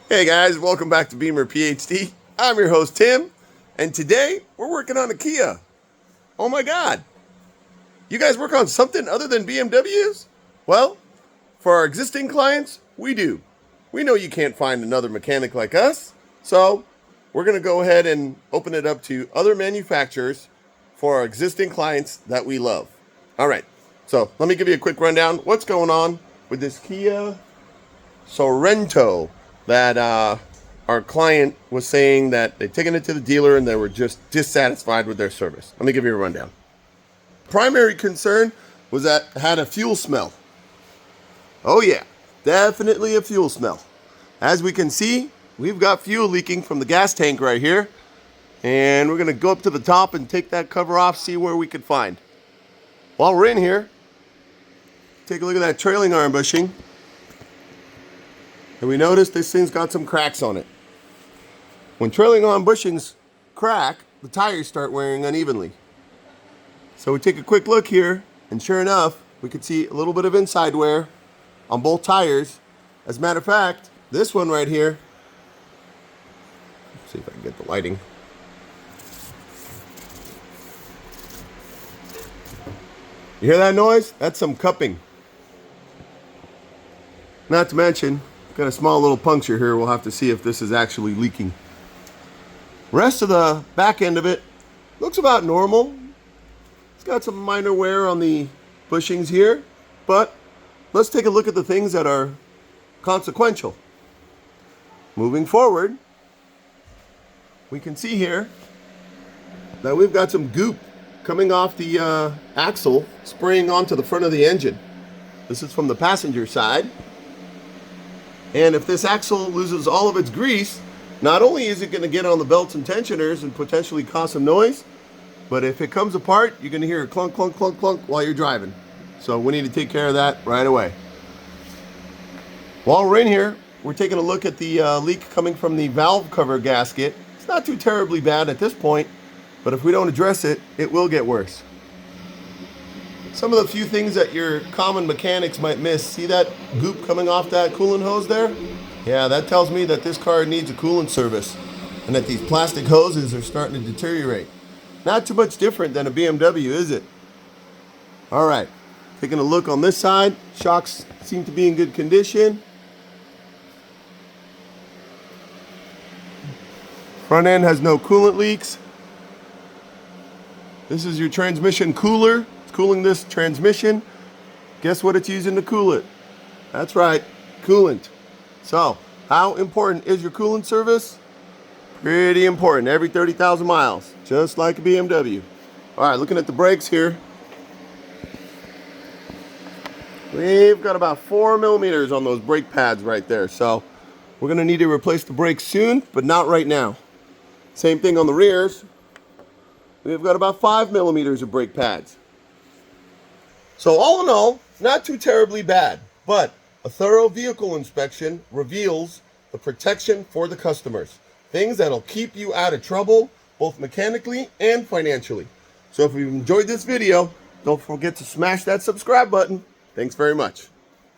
Hey guys, welcome back to Bimmer PhD. I'm your host Tim, and today we're working on a Kia. Oh my God, you guys work on something other than BMWs? Well, for our existing clients, we do. We know you can't find another mechanic like us, so we're going to go ahead and open it up to other manufacturers for our existing clients that we love. All right, so let me give you a quick rundown. What's going on with this Kia Sorento that our client was saying that they'd taken it to the dealer and they were just dissatisfied with their service. Let me give you a rundown. Primary concern was that it had a fuel smell. Oh yeah, definitely a fuel smell. As we can see, we've got fuel leaking from the gas tank right here, and we're gonna go up to the top and take that cover off, see where we could find. While we're in here, take a look at that trailing arm bushing. And we notice this thing's got some cracks on it. When trailing arm bushings crack, the tires start wearing unevenly. So we take a quick look here, and sure enough, we can see a little bit of inside wear on both tires. As a matter of fact, this one right here, let's see if I can get the lighting. You hear that noise? That's some cupping. Not to mention, got a small little puncture here. We'll have to see if this is actually leaking. Rest of the back end of it looks about normal. It's got some minor wear on the bushings here, but let's take a look at the things that are consequential. Moving forward, we can see here that we've got some goop coming off the axle, spraying onto the front of the engine. This is from the passenger side. And if this axle loses all of its grease, not only is it going to get on the belts and tensioners and potentially cause some noise, but if it comes apart, you're going to hear a clunk, clunk, clunk, clunk while you're driving. So we need to take care of that right away. While we're in here, we're taking a look at the leak coming from the valve cover gasket. It's not too terribly bad at this point, but if we don't address it, it will get worse. Some of the few things that your common mechanics might miss. See that goop coming off that coolant hose there? Yeah, that tells me that this car needs a coolant service and that these plastic hoses are starting to deteriorate. Not too much different than a BMW, is it? All right, taking a look on this side. Shocks seem to be in good condition. Front end has no coolant leaks. This is your transmission cooler. Cooling this transmission. Guess what it's using to cool it? That's right, coolant. So, how important is your coolant service? Pretty important, every 30,000 miles, just like a BMW. All right, looking at the brakes here. We've got about 4 millimeters on those brake pads right there. So, we're gonna need to replace the brakes soon, but not right now. Same thing on the rears. We've got about 5 millimeters of brake pads. So all in all, not too terribly bad, but a thorough vehicle inspection reveals the protection for the customers. Things that'll keep you out of trouble, both mechanically and financially. So if you've enjoyed this video, don't forget to smash that subscribe button. Thanks very much.